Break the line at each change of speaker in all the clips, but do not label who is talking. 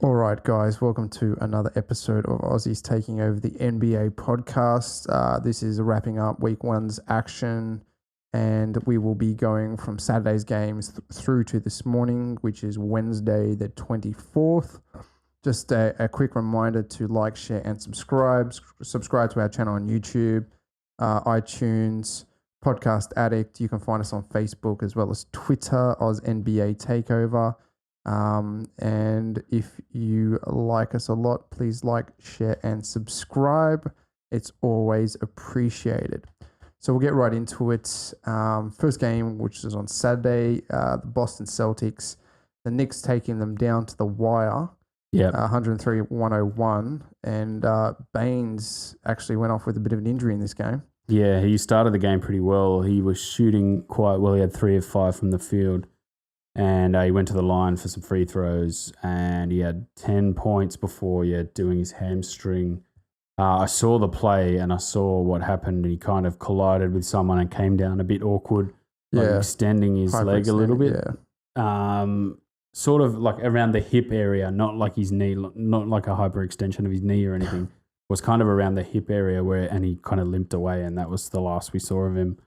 All right, guys, welcome to another episode of Aussies taking over the NBA podcast. This is wrapping up week one's action, and we will be going from Saturday's games through to this morning, which is Wednesday, the 24th. Just a quick reminder to like, share, and subscribe. Subscribe to our channel on YouTube, iTunes, Podcast Addict. You can find us on Facebook as well as Twitter, AusNBA Takeover. And if you like us a lot, please like, share, and subscribe. It's always appreciated. So we'll get right into it. First game, which is on Saturday, the Boston Celtics, the Knicks taking them down to the wire.
Yeah,
103-101. And Baines actually went off with a bit of an injury in this game.
yeah, he started the game pretty well. He was shooting quite well. He had 3 of 5 from the field. And he went to the line for some free throws, and he had 10 points before doing his hamstring. I saw the play, and I saw what happened. He kind of collided with someone and came down a bit awkward, extending his leg a little bit.
Yeah.
Sort of like around the hip area, not like his knee, not like a hyperextension of his knee or anything. Was kind of around the hip area and he kind of limped away, and that was the last we saw of him.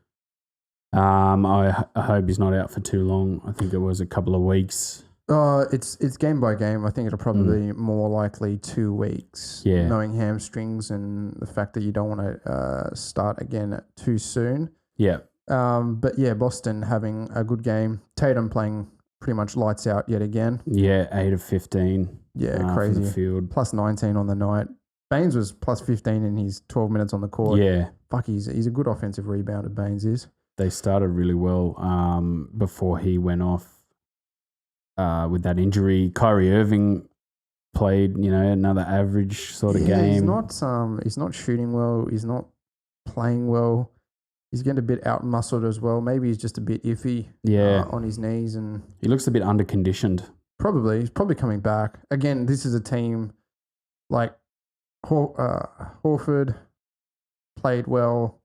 I hope he's not out for too long. I think it was a couple of weeks.
It's game by game. I think it'll probably be more likely 2 weeks.
Yeah.
Knowing hamstrings and the fact that you don't want to start again too soon.
Yeah.
But yeah, Boston having a good game. Tatum playing pretty much lights out yet again.
Yeah, 8 of 15.
Yeah, crazy.
From the field.
Plus 19 on the night. Baines was plus 15 in his 12 minutes on the court.
Yeah.
Fuck, he's a good offensive rebounder, Baines is.
They started really well before he went off with that injury. Kyrie Irving played, another average sort of game.
He's not shooting well. He's not playing well. He's getting a bit out-muscled as well. Maybe he's just a bit iffy on his knees. And
he looks a bit under-conditioned.
He's probably coming back. Again, this is a team like Horford played well.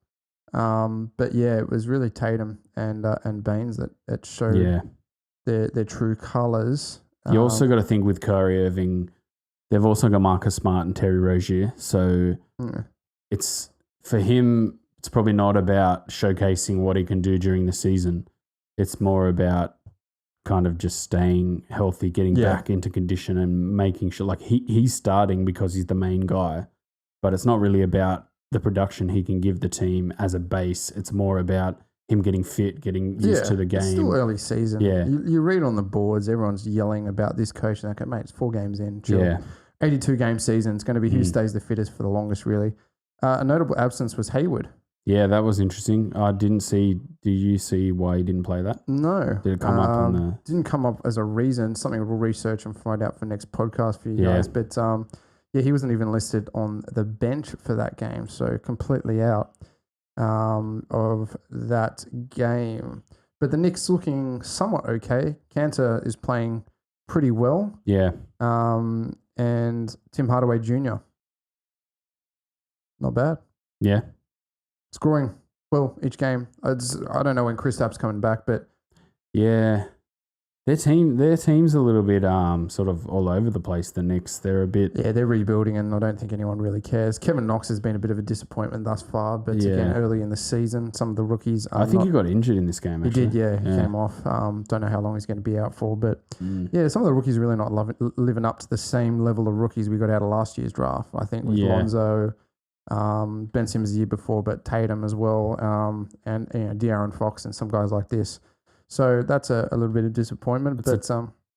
But yeah, it was really Tatum and Baines that showed their true colours.
You also got to think with Kyrie Irving, they've also got Marcus Smart and Terry Rozier. So it's for him, it's probably not about showcasing what he can do during the season. It's more about kind of just staying healthy, getting back into condition and making sure like he's starting because he's the main guy, but it's not really about the production he can give the team as a base. It's more about him getting fit, getting used to the game.
It's still early season.
Yeah.
You read on the boards, everyone's yelling about this coach. Okay, mate, it's 4 games in. Chill.
Yeah.
82-game season. It's going to be who stays the fittest for the longest, really. A notable absence was Hayward.
Yeah, that was interesting. Did you see why he didn't play that?
No.
Did it come up on the...
Didn't come up as a reason. Something we'll research and find out for next podcast for you guys. But yeah, he wasn't even listed on the bench for that game, so completely out of that game. But the Knicks looking somewhat okay. Cantor is playing pretty well.
Yeah.
And Tim Hardaway Jr. Not bad.
Yeah.
Scoring well each game. I don't know when Kristaps coming back, but
yeah. Their team's a little bit sort of all over the place, the Knicks. They're a bit...
Yeah, they're rebuilding, and I don't think anyone really cares. Kevin Knox has been a bit of a disappointment thus far, but again, early in the season, some of the rookies are
I think he got injured in this game, actually.
He did, He came off. Don't know how long he's going to be out for, but yeah, some of the rookies are really not living up to the same level of rookies we got out of last year's draft. I think with Lonzo, Ben Simmons the year before, but Tatum as well, and De'Aaron Fox and some guys like this. So that's a little bit of disappointment, but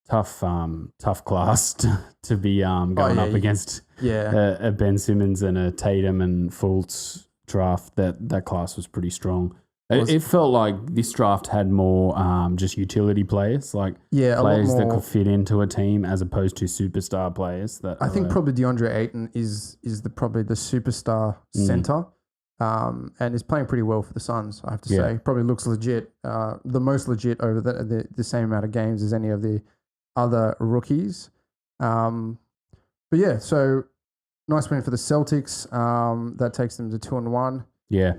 tough class to be going up against a Ben Simmons and a Tatum and Fultz draft. That class was pretty strong. It felt like this draft had more just utility players, like players that could fit into a team as opposed to superstar players.
I think probably DeAndre Ayton is probably the superstar center. And is playing pretty well for the Suns, I have to say. Probably looks legit, the most legit over the same amount of games as any of the other rookies. But yeah, so nice win for the Celtics. That takes them to 2-1.
Yeah.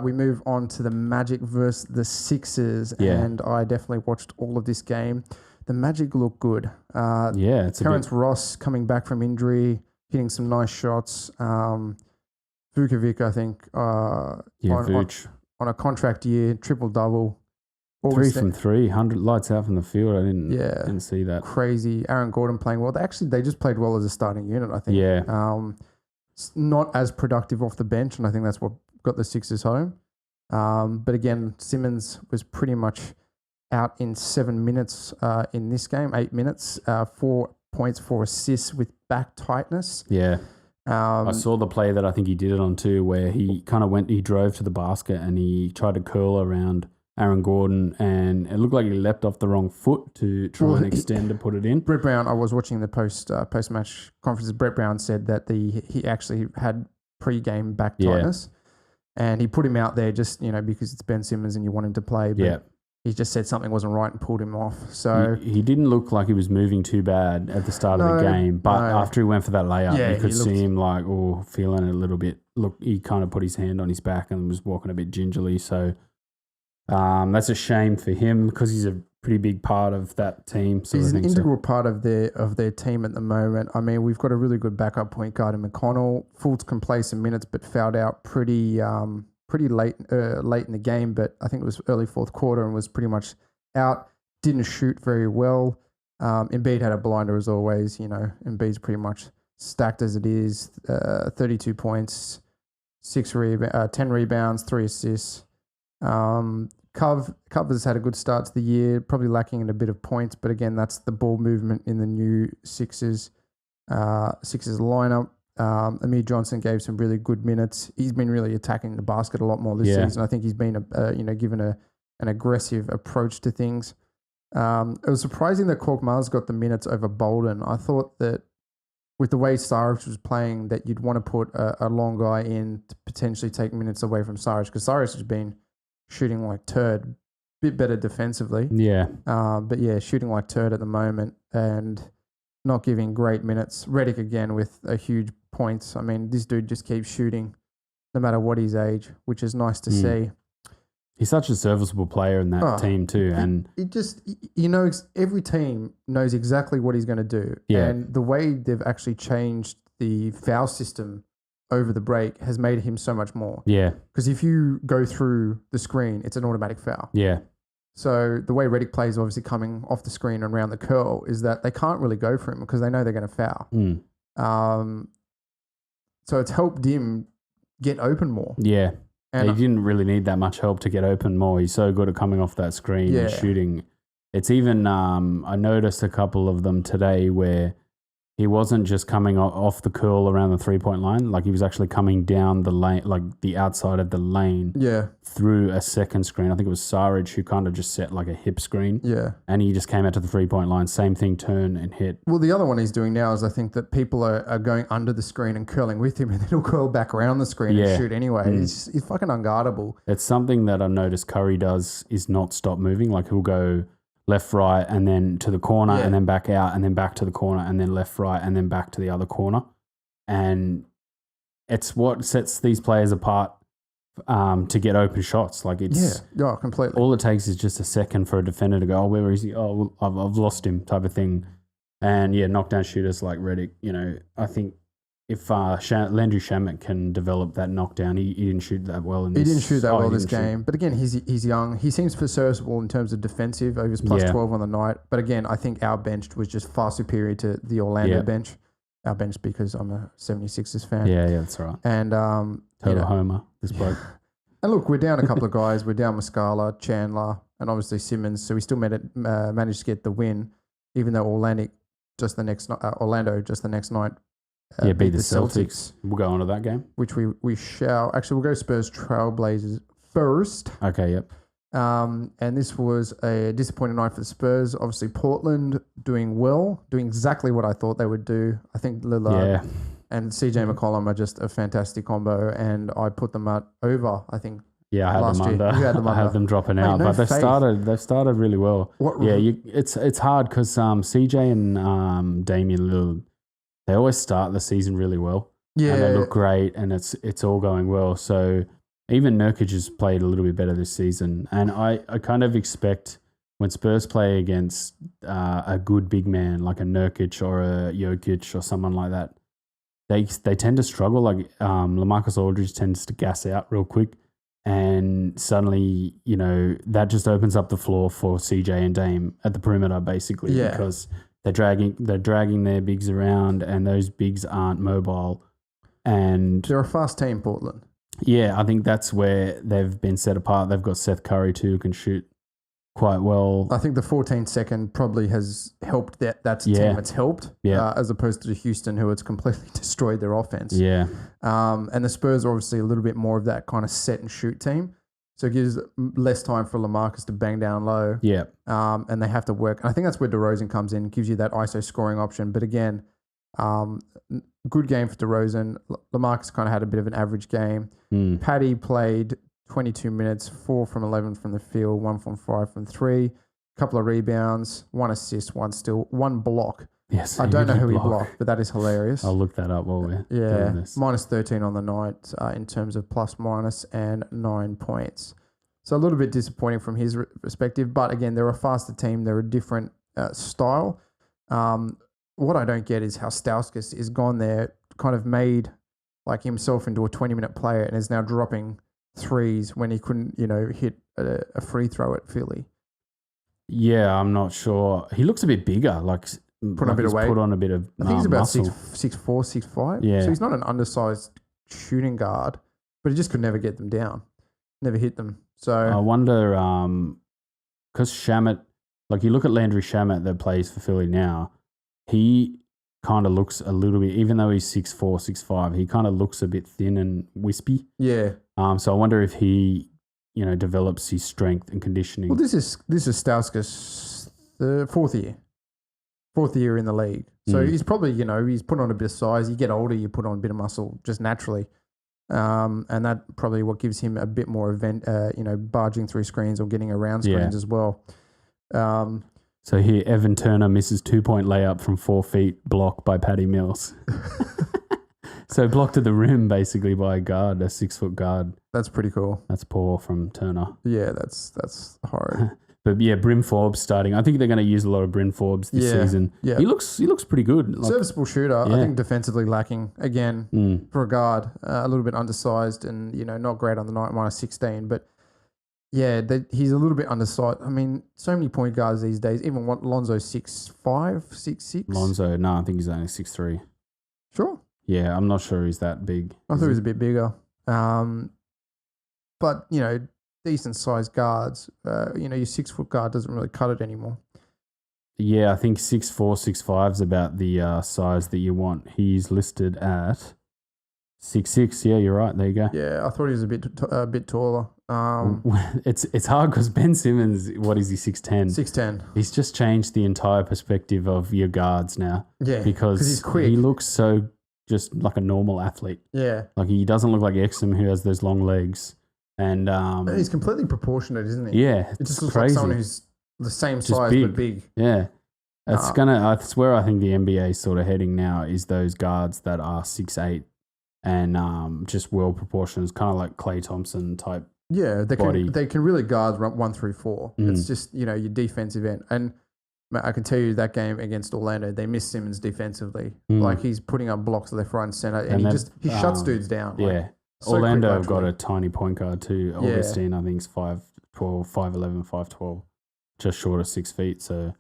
We move on to the Magic versus the Sixers, and I definitely watched all of this game. the Magic look good.
Yeah, it's
Terrence Ross coming back from injury, hitting some nice shots. Vukovic, I think, on a contract year, triple-double.
3 from 3, 100 lights out from the field. I didn't see that.
Crazy. Aaron Gordon playing well. They just played well as a starting unit, I think.
Yeah.
Not as productive off the bench, and I think that's what got the Sixers home. But again, Simmons was pretty much out in 7 minutes in this game, 8 minutes, 4 points, 4 assists with back tightness.
Yeah. I saw the play that I think he did it on too, where he kind of he drove to the basket and he tried to curl around Aaron Gordon, and it looked like he leapt off the wrong foot to try and extend to put it in.
Brett Brown, I was watching the post-match conferences. Brett Brown said that he actually had pre-game back tightness, and he put him out there just, because it's Ben Simmons and you want him to play. But he just said something wasn't right and pulled him off. So
he didn't look like he was moving too bad at the start of the game, but after he went for that layup, you could see him feeling it a little bit. Look, he kind of put his hand on his back and was walking a bit gingerly. So that's a shame for him because he's a pretty big part of that team.
He's an integral part of their team at the moment. I mean, we've got a really good backup point guard in McConnell. Fultz can play some minutes, but fouled out pretty late in the game. But I think it was early fourth quarter and was pretty much out. Didn't shoot very well. Embiid had a blinder as always. Embiid's pretty much stacked as it is. 32 points, 10 rebounds, 3 assists. Cov has had a good start to the year, probably lacking in a bit of points, but again, that's the ball movement in the new Sixers lineup. Amir Johnson gave some really good minutes. He's been really attacking the basket a lot more this season. I think he's been given an aggressive approach to things. It was surprising that Korkmaz got the minutes over Bolden. I thought that with the way Saric was playing, that you'd want to put a long guy in to potentially take minutes away from Saric, because Saric has been shooting like turd, bit better defensively.
Yeah.
But shooting like turd at the moment and not giving great minutes. Redick again with a huge points. I mean, this dude just keeps shooting no matter what his age, which is nice to see.
He's such a serviceable player in that team too. And
it just, every team knows exactly what he's going to do.
Yeah.
And the way they've actually changed the foul system over the break has made him so much more.
Yeah.
Because if you go through the screen, it's an automatic foul.
Yeah.
So the way Redick plays, obviously coming off the screen and around the curl, is that they can't really go for him because they know they're going to foul. So it's helped him get open more.
Yeah. And he didn't really need that much help to get open more. He's so good at coming off that screen and shooting. It's even, I noticed a couple of them today where he wasn't just coming off the curl around the 3-point line. Like he was actually coming down the lane, like the outside of the lane through a second screen. I think it was Saric who kind of just set like a hip screen.
Yeah.
And he just came out to the 3-point line, same thing, turn and hit.
Well, the other one he's doing now is I think that people are going under the screen and curling with him, and then he'll curl back around the screen and shoot anyway. He's fucking unguardable.
It's something that I've noticed Curry does is not stop moving. Like he'll go left, right, and then to the corner, and then back out, and then back to the corner, and then left, right, and then back to the other corner. And it's what sets these players apart to get open shots. Like it's
completely.
All it takes is just a second for a defender to go, oh, where is he? Oh, well, I've lost him, type of thing. And knockdown shooters like Redick. I think if Landry Shamet can develop that knockdown, he didn't shoot that well in this.
He didn't shoot that well this game. But again, he's young. He seems serviceable in terms of defensive. He was plus 12 on the night. But again, I think our bench was just far superior to the Orlando bench. Our bench, because I'm a 76ers fan.
Yeah, that's right.
And
total homer, this bloke.
And look, we're down a couple of guys. We're down Muscala, Chandler, and obviously Simmons. So we still managed to get the win, even though Orlando just the next night.
Beat the Celtics. We'll go on to that game.
Which we shall. Actually, we'll go Spurs Trailblazers first.
Okay, yep.
And this was a disappointing night for the Spurs. Obviously, Portland doing well, doing exactly what I thought they would do. I think Lillard and CJ McCollum are just a fantastic combo, and I put them over, I think.
Yeah, I had them under.
You had them under.
I had them dropping out, but they've started really well. It's hard because CJ and Damian Lillard, they always start the season really well. Yeah. And they look great, and it's all going well. So even Nurkic has played a little bit better this season. And I kind of expect when Spurs play against a good big man like a Nurkic or a Jokic or someone like that, they tend to struggle. Like LaMarcus Aldridge tends to gas out real quick, and suddenly that just opens up the floor for CJ and Dame at the perimeter basically because they're dragging their bigs around, and those bigs aren't mobile. And
they're a fast team, Portland.
Yeah, I think that's where they've been set apart. They've got Seth Curry too, who can shoot quite well.
I think the 14-second probably has helped that's a team that's helped as opposed to Houston, who it's completely destroyed their offense.
Yeah.
And the Spurs are obviously a little bit more of that kind of set and shoot team. So it gives less time for LaMarcus to bang down low.
Yeah.
And they have to work. And I think that's where DeRozan comes in, gives you that ISO scoring option. But again, good game for DeRozan. LaMarcus kind of had a bit of an average game. Patty played 22 minutes, 4 from 11 from the field, 1 from 5 from 3, a couple of rebounds, 1 assist, 1 steal, 1 block.
Yes,
I don't know who he blocked, but that is hilarious.
I'll look that up while we're doing this.
Minus 13 on the night in terms of plus minus and 9 points. So a little bit disappointing from his perspective, but again, they're a faster team. They're a different style. What I don't get is how Stauskas is gone there, kind of made like himself into a 20-minute player and is now dropping threes when he couldn't, hit a free throw at Philly.
Yeah, I'm not sure. He looks a bit bigger,
put on a bit of weight.
Put on a bit of
I think he's about
muscle.
6'4", 6'5".
Yeah.
So he's not an undersized shooting guard, but he just could never get them down, never hit them. So
I wonder, because Shamet, you look at Landry Shamet that plays for Philly now, he kind of looks a little bit, even though he's 6'4", 6'5", he kind of looks a bit thin and wispy.
Yeah.
So I wonder if he, develops his strength and conditioning.
Well, this is Stauskas' the fourth year in the league. So he's probably, he's put on a bit of size. You get older, you put on a bit of muscle just naturally. And that probably what gives him a bit more barging through screens or getting around screens as well.
So here, Evan Turner misses 2-point layup from 4 feet, blocked by Patty Mills. So blocked to the rim basically by a guard, a 6-foot guard.
That's pretty cool.
That's poor from Turner.
Yeah, that's horrid.
But yeah, Bryn Forbes starting. I think they're going to use a lot of Bryn Forbes this season. Yeah. He looks pretty good.
Serviceable shooter. Yeah. I think defensively lacking again for a guard. A little bit undersized and not great on the night, minus 16. But yeah, he's a little bit undersized. I mean, so many point guards these days. Even Lonzo's 6'5", 6'6".
Lonzo, no, I think he's only 6'3".
Sure.
Yeah, I'm not sure he's that big.
I thought he was a bit bigger. But, decent sized guards, your 6-foot guard doesn't really cut it anymore.
Yeah, I think 6'4", 6'5" is about the size that you want. He's listed at 6'6". Yeah, you're right. There you go.
Yeah, I thought he was a bit taller.
It's hard because Ben Simmons, what is he, 6'10"?
6'10".
He's just changed the entire perspective of your guards now.
Yeah,
because
he's quick.
He looks so just like a normal athlete.
Yeah.
He doesn't look like Exum who has those long legs. And
he's completely proportionate, isn't he?
Yeah.
It just looks
crazy.
like someone who's the same
just
size
big.
but big.
Yeah. That's where I think the NBA is sort of heading now, is those guards that are 6'8" and just well proportioned. It's kind of like Klay Thompson type.
Yeah, they can really guard 1 through 4. It's just, your defensive end. And I can tell you that game against Orlando, they missed Simmons defensively. He's putting up blocks left, right, and center, and he shuts dudes down.
Yeah. So Orlando have got a tiny point guard too. Augustine, I think, is 5'12", 5'11", 5'12", just short of 6 feet. So,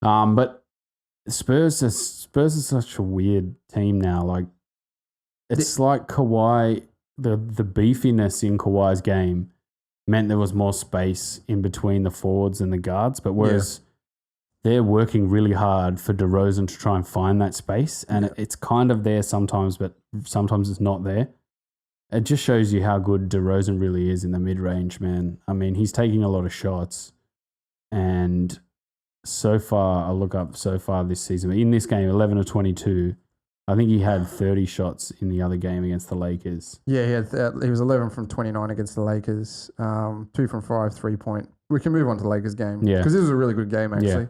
but Spurs are such a weird team now. It's like Kawhi. The beefiness in Kawhi's game meant there was more space in between the forwards and the guards, but whereas they're working really hard for DeRozan to try and find that space, and it's kind of there sometimes, but sometimes it's not there. It just shows you how good DeRozan really is in the mid-range, man. I mean, he's taking a lot of shots, and so far, I'll look up so far this season. In this game, 11 of 22, I think he had 30 shots in the other game against the Lakers.
Yeah, he was 11 from 29 against the Lakers, 2 from 5, 3-point. We can move on to the Lakers game.
Yeah.
Because this was a really good game, actually.
Yeah.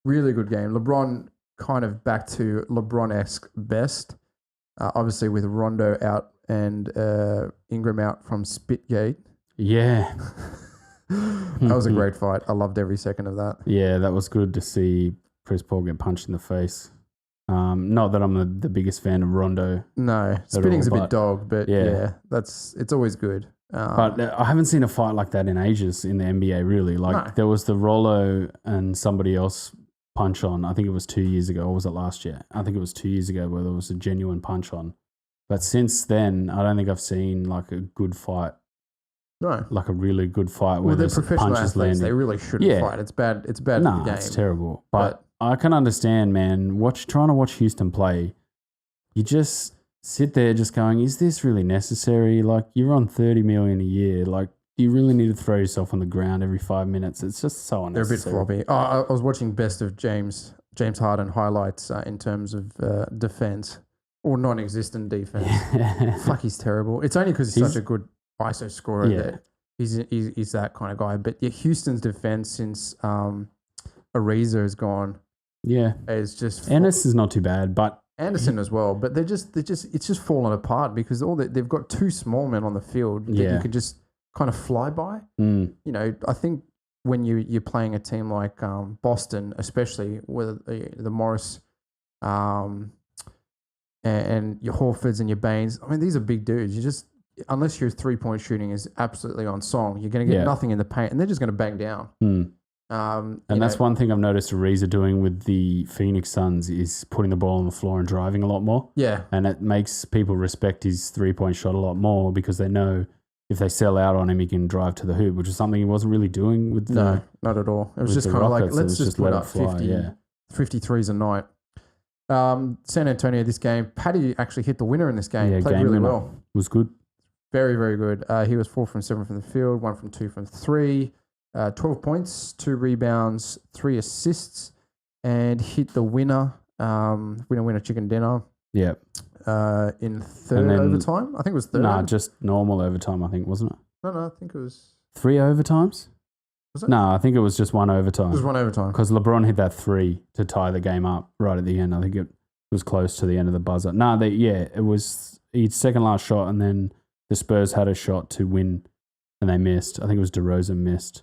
Really good game. LeBron kind of back to LeBron-esque best, obviously with Rondo out and Ingram out from Spitgate.
Yeah.
That was a great fight. I loved every second of that.
Yeah, that was good to see Chris Paul get punched in the face. Not that I'm the biggest fan of Rondo.
No, spitting's a bit dog, but yeah, it's always good.
But I haven't seen a fight like that in ages in the NBA, really. Like there was the Rollo and somebody else punch on. I think it was 2 years ago, or was it last year? I think it was 2 years ago where there was a genuine punch on. But since then, I don't think I've seen like a good fight.
No,
like a really good fight where
they're
there's
professional
punches
athletes.
landing.
They really shouldn't fight. It's bad. It's bad for the game.
It's terrible. But I can understand, man. Trying to watch Houston play, you just sit there just going, is this really necessary? Like, you're on $30 million a year. Like, do you really need to throw yourself on the ground every 5 minutes? It's just so unnecessary.
They're a bit floppy. I was watching best of James Harden highlights in terms of defense or non-existent defense. Fuck, he's terrible. It's only because he's such a good ISO scorer that he's that kind of guy. But Houston's defense since Ariza is gone, is just
Ennis is not too bad, but
Anderson as well. But it's just fallen apart because they've got two small men on the field that you could just kind of fly by. You know, I think when you're playing a team like Boston, especially with the Morris and your Horfords and your Baines, I mean, these are big dudes. You just, unless your 3-point shooting is absolutely on song, you're going to get nothing in the paint, and they're just going to bang down.
And that's one thing I've noticed Ariza doing with the Phoenix Suns is putting the ball on the floor and driving a lot more.
Yeah.
And it makes people respect his 3-point shot a lot more because they know if they sell out on him, he can drive to the hoop, which is something he wasn't really doing with
No, not at all. It was just kind of like, let's just put up 53s a night. San Antonio this game, Patty actually hit the winner in this game.
Yeah,
played really well.
It was good.
Very, very good. He was 4 from 7 from the field, 1 from 2 from 3, 12 points, 2 rebounds, 3 assists, and hit the winner, winner chicken dinner.
Yeah.
In third overtime. I think it was third.
Nah, just normal overtime, I think, wasn't it?
No, I think it was
3 overtimes?
Was it?
No, I think it was just 1 overtime.
It was 1 overtime.
Because LeBron hit that 3 to tie the game up right at the end. I think it was close to the end of the buzzer. It was his second last shot, and then the Spurs had a shot to win, and they missed. I think it was DeRozan missed.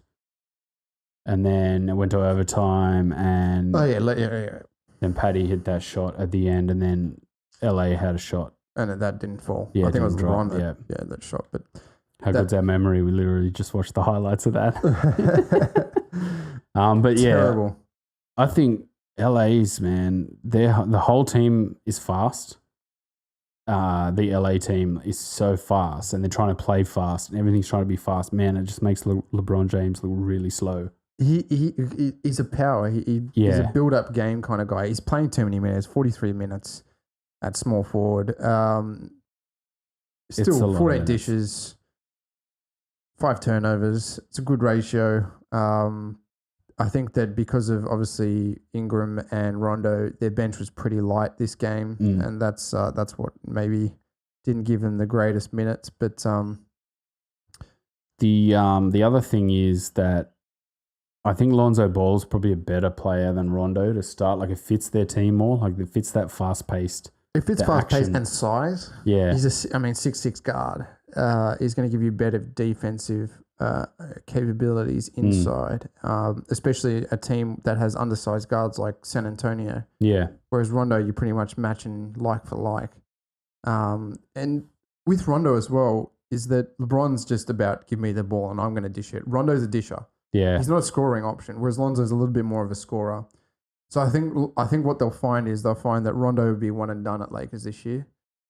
And then it went to overtime, and then Patty hit that shot at the end, and then LA had a shot.
And that didn't fall.
Yeah,
I think it was
drop,
LeBron that shot. But
how good's our memory? We literally just watched the highlights of that. But
terrible.
I think LA's, man, the whole team is fast. The LA team is so fast, and they're trying to play fast, and everything's trying to be fast. Man, it just makes LeBron James look really slow.
He's a power. He's a build-up game kind of guy. He's playing too many minutes, 43 minutes at small forward. Still 14 dishes, 5 turnovers. It's a good ratio. I think that because of obviously Ingram and Rondo, their bench was pretty light this game, and that's what maybe didn't give them the greatest minutes. But
the other thing is that I think Lonzo Ball's probably a better player than Rondo to start. Like, it fits their team more. Like, it fits that fast-paced.
It fits fast-paced and size.
Yeah.
He's 6'6" guard. He's going to give you better defensive capabilities inside, especially a team that has undersized guards like San Antonio.
Yeah.
Whereas Rondo, you're pretty much matching like for like. And with Rondo as well, is that LeBron's just about give me the ball and I'm going to dish it. Rondo's a disher.
Yeah.
He's not a scoring option, whereas Lonzo's a little bit more of a scorer. So I think what they'll find that Rondo will be one and done at Lakers this year.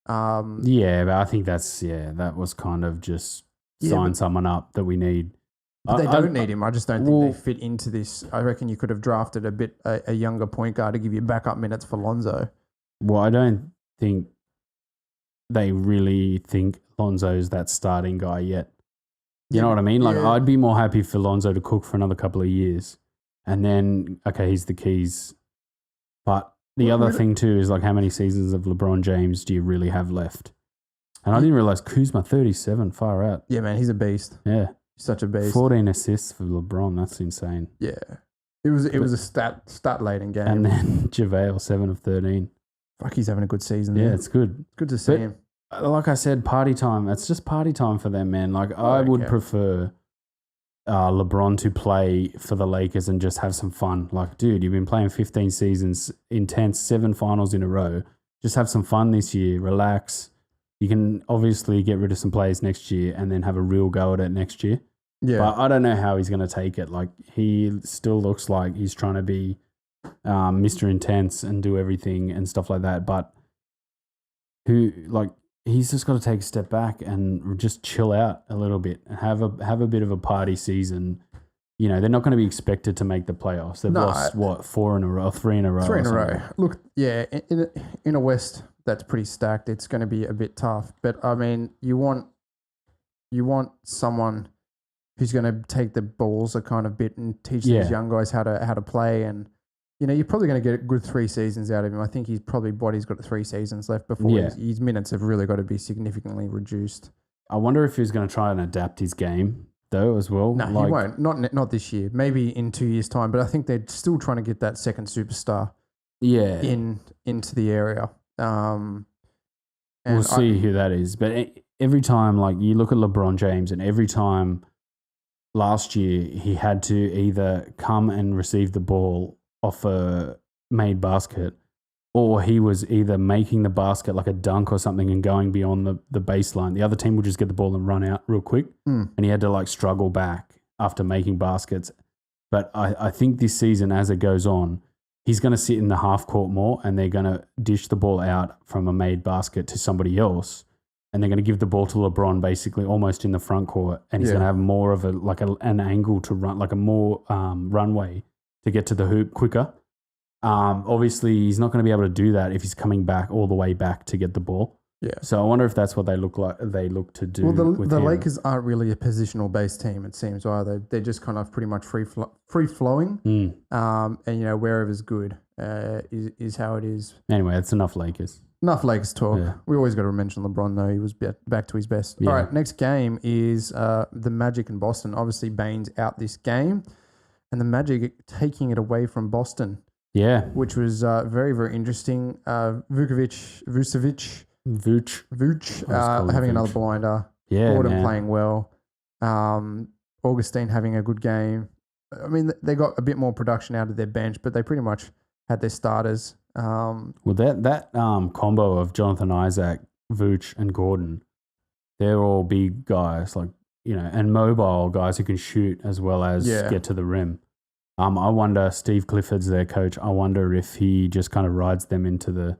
But I think that was kind of just sign someone up that we need.
But they don't need him. I just don't think they fit into this. I reckon you could have drafted a younger point guard to give you backup minutes for Lonzo.
Well, I don't think they really think Lonzo's that starting guy yet. You know what I mean? Like, I'd be more happy for Lonzo to cook for another couple of years. And then, okay, he's the keys. But the other thing too is, like, how many seasons of LeBron James do you really have left? And I didn't realize Kuzma 37, far out.
Yeah, man, he's a beast.
Yeah.
He's such a beast.
14 assists for LeBron. That's insane.
Yeah. It was a stat-laden game.
And then JaVale, 7 of 13.
Fuck, he's having a good season.
Yeah, it's good.
Good to see him.
Like I said, party time. It's just party time for them, man. Like, I would prefer LeBron to play for the Lakers and just have some fun. Like, dude, you've been playing 15 seasons, intense, 7 finals in a row. Just have some fun this year. Relax. You can obviously get rid of some players next year and then have a real go at it next year.
Yeah.
But I don't know how he's going to take it. Like, he still looks like he's trying to be Mr. Intense and do everything and stuff like that. But he's just got to take a step back and just chill out a little bit and have a bit of a party season. You know, they're not going to be expected to make the playoffs. They've lost 4 in a row, 3 in a row.
3 in a row. Look, yeah, in a West that's pretty stacked. It's going to be a bit tough. But I mean, you want someone who's going to take the balls a kind of bit and teach these young guys how to play. And you know, you're probably going to get a good 3 seasons out of him. I think he's got 3 seasons left before his minutes have really got to be significantly reduced.
I wonder if he's going to try and adapt his game though as well.
No, he won't. Not this year. Maybe in 2 years' time. But I think they're still trying to get that second superstar. Into the area.
We'll see who that is. But every time, like you look at LeBron James, and every time last year he had to either come and receive the ball off a made basket, or he was either making the basket like a dunk or something and going beyond the baseline. The other team would just get the ball and run out real quick, and he had to like struggle back after making baskets. But I think this season, as it goes on, he's going to sit in the half court more, and they're going to dish the ball out from a made basket to somebody else, and they're going to give the ball to LeBron basically almost in the front court, and he's going to have more of an angle to run, like a more runway to get to the hoop quicker. Obviously, he's not going to be able to do that if he's coming back all the way back to get the ball. Yeah. So I wonder if that's what they look to do.
Well, the Lakers aren't really a positional based team, it seems, either. They're just kind of pretty much free flowing. And you know, wherever's good is how it is.
Anyway, it's enough Lakers.
Enough Lakers talk. Yeah. We always got to mention LeBron though. He was back to his best. Yeah. All right, next game is the Magic in Boston. Obviously, Bane's out this game, and the Magic taking it away from Boston.
Yeah,
which was very, very interesting. Vucevic having another blinder.
Yeah,
Gordon playing well. Augustine having a good game. I mean, they got a bit more production out of their bench, but they pretty much had their starters.
Well, that combo of Jonathan Isaac, Vooch, and Gordon, they're all big guys, like, you know, and mobile guys who can shoot as well as get to the rim. I wonder, Steve Clifford's their coach, I wonder if he just kind of rides them into the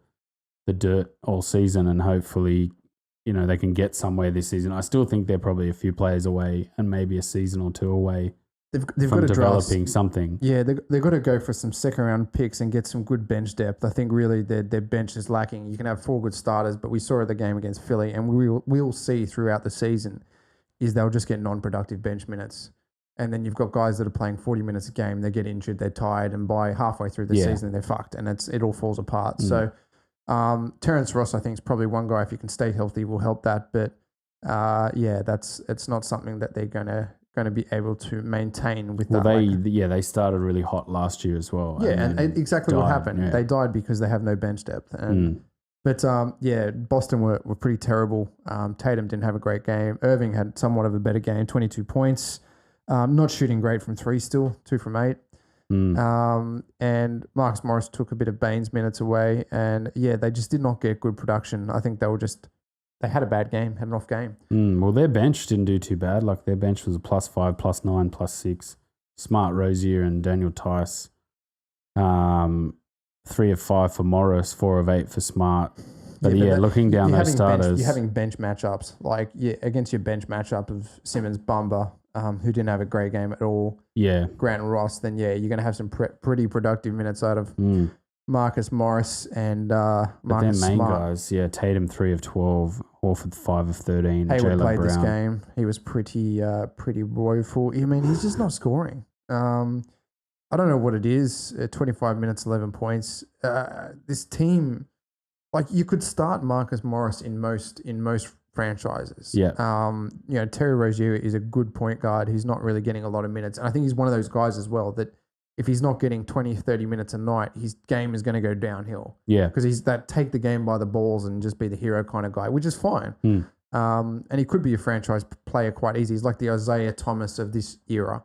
dirt all season, and hopefully, you know, they can get somewhere this season. I still think they're probably a few players away and maybe a season or 2 away
they've
from
got to
developing something.
Yeah, they've got to go for some second-round picks and get some good bench depth. I think really their bench is lacking. You can have 4 good starters, but we saw at the game against Philly, and we'll see throughout the season, is they'll just get non-productive bench minutes. And then you've got guys that are playing 40 minutes a game. They get injured, they're tired, and by halfway through the season, they're fucked, and it all falls apart. So Terrence Ross, I think, is probably one guy, if you can stay healthy, will help that. But it's not something that they're going to be able to maintain with that.
They started really hot last year as well.
Yeah, and exactly what happened. Yeah. They died because they have no bench depth. But Boston were pretty terrible. Tatum didn't have a great game. Irving had somewhat of a better game, 22 points. Not shooting great from 3 still, 2 from 8. And Marcus Morris took a bit of Bane's minutes away. And they just did not get good production. I think they had a bad game, had an off game.
Well, their bench didn't do too bad. Like their bench was a +5, +9, +6. Smart, Rozier, and Daniel Tice. 3 of 5 for Morris, 4 of 8 for Smart. But looking down those starters.
You're having bench matchups. Like, against your bench matchup of Simmons, Bumba, who didn't have a great game at all.
Yeah.
Grant and Ross, then you're going to have some pretty productive minutes out of Marcus Morris and Marcus
But their main
Smart.
guys, Tatum 3 of 12, Horford 5 of 13,
Hayward
Jaylen
played
Brown.
this game. He was pretty woeful. I mean, he's just not scoring. I don't know what it is. 25 minutes, 11 points. This team, like, you could start Marcus Morris in most franchises.
Yeah.
Terry Rozier is a good point guard. He's not really getting a lot of minutes. And I think he's one of those guys as well that if he's not getting 20, 30 minutes a night, his game is going to go downhill.
Yeah.
Because he's that take the game by the balls and just be the hero kind of guy, which is fine. And he could be a franchise player quite easy. He's like the Isaiah Thomas of this era.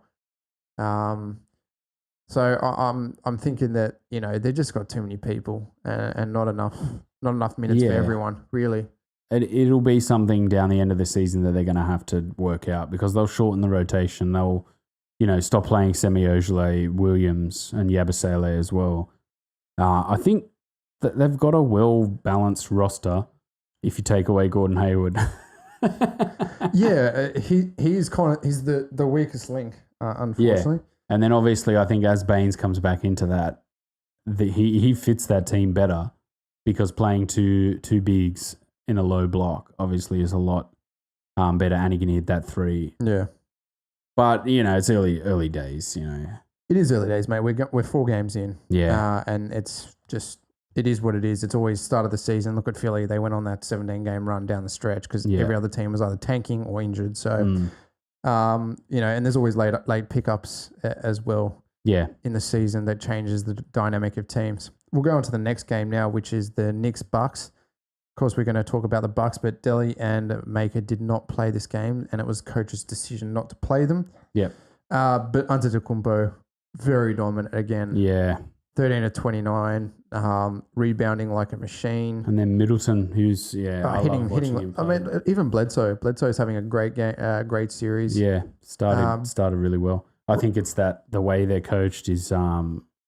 So I'm thinking that they just got too many people and not enough minutes for everyone really.
It'll be something down the end of the season that they're going to have to work out because they'll shorten the rotation. They'll stop playing Semi Ojeleye, Williams, and Yabusele as well. I think that they've got a well-balanced roster if you take away Gordon Hayward.
He's the weakest link, unfortunately.
Yeah. And then obviously I think as Baines comes back into that, he fits that team better because playing two bigs in a low block obviously is a lot better, and he can hit that three.
Yeah.
But, it's early days,
It is early days, mate. We're 4 games in.
Yeah.
And it's just, it is what it is. It's always start of the season. Look at Philly. They went on that 17-game run down the stretch because every other team was either tanking or injured. So, and there's always late pickups as well in the season that changes the dynamic of teams. We'll go on to the next game now, which is the Knicks-Bucks. Of course, we're going to talk about the Bucks, but Delly and Maker did not play this game, and it was coach's decision not to play them.
Yeah.
But Antetokounmpo, very dominant again.
Yeah.
13 of 29, rebounding like a machine.
And then Middleton, who's
hitting. I mean, even Bledsoe. Bledsoe's having a great game, great series.
Yeah, started really well. I think it's that the way they're coached is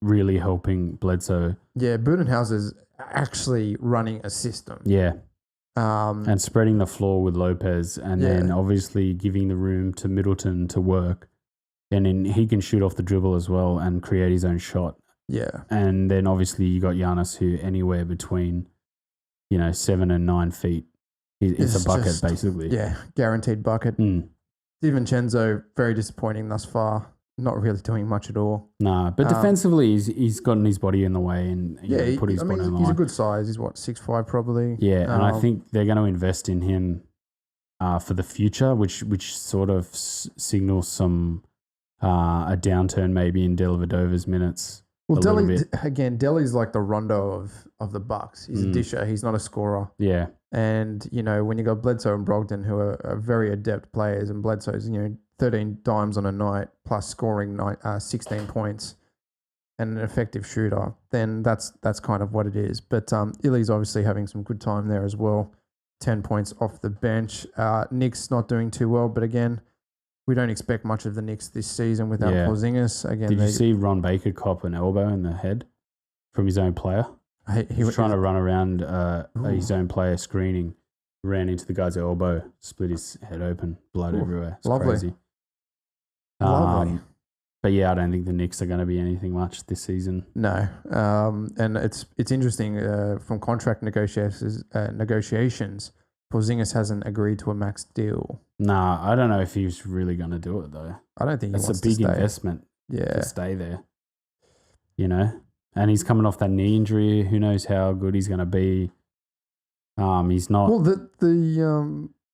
really helping Bledsoe.
Yeah, Budenholzer's actually running a system.
Yeah. And spreading the floor with Lopez, and then obviously giving the room to Middleton to work. And then he can shoot off the dribble as well and create his own shot.
Yeah. And
then obviously you got Giannis, who anywhere between, 7 and 9 feet, it's a bucket basically.
Yeah, guaranteed bucket. DiVincenzo, very disappointing thus far. Not really doing much at all.
Nah, but defensively, he's gotten his body in the way and put his body in the line.
He's a good size. He's 6'5" probably.
Yeah, and I think they're going to invest in him for the future, which sort of signals some a downturn maybe in Dellavedova's minutes.
Well, Delly's like the Rondo of the Bucks. He's a disher. He's not a scorer.
Yeah.
And, when you got Bledsoe and Brogdon, who are very adept players, and Bledsoe's, 13 dimes on a night plus scoring 16 points and an effective shooter, then that's kind of what it is. But Illy's obviously having some good time there as well. 10 points off the bench. Knicks not doing too well, but again, we don't expect much of the Knicks this season without Porzingis. Again,
did you see Ron Baker cop an elbow in the head from his own player? He was trying to run around his own player screening, ran into the guy's elbow, split his head open, blood everywhere. It's crazy.
Lovely.
But I don't think the Knicks are going to be anything much this season.
No. And it's interesting from contract negotiations, Porzingis hasn't agreed to a max deal.
Nah, I don't know if he's really going to do it though.
I don't think
it's a big investment to stay there. And he's coming off that knee injury. Who knows how good he's going to be? He's not.
Well,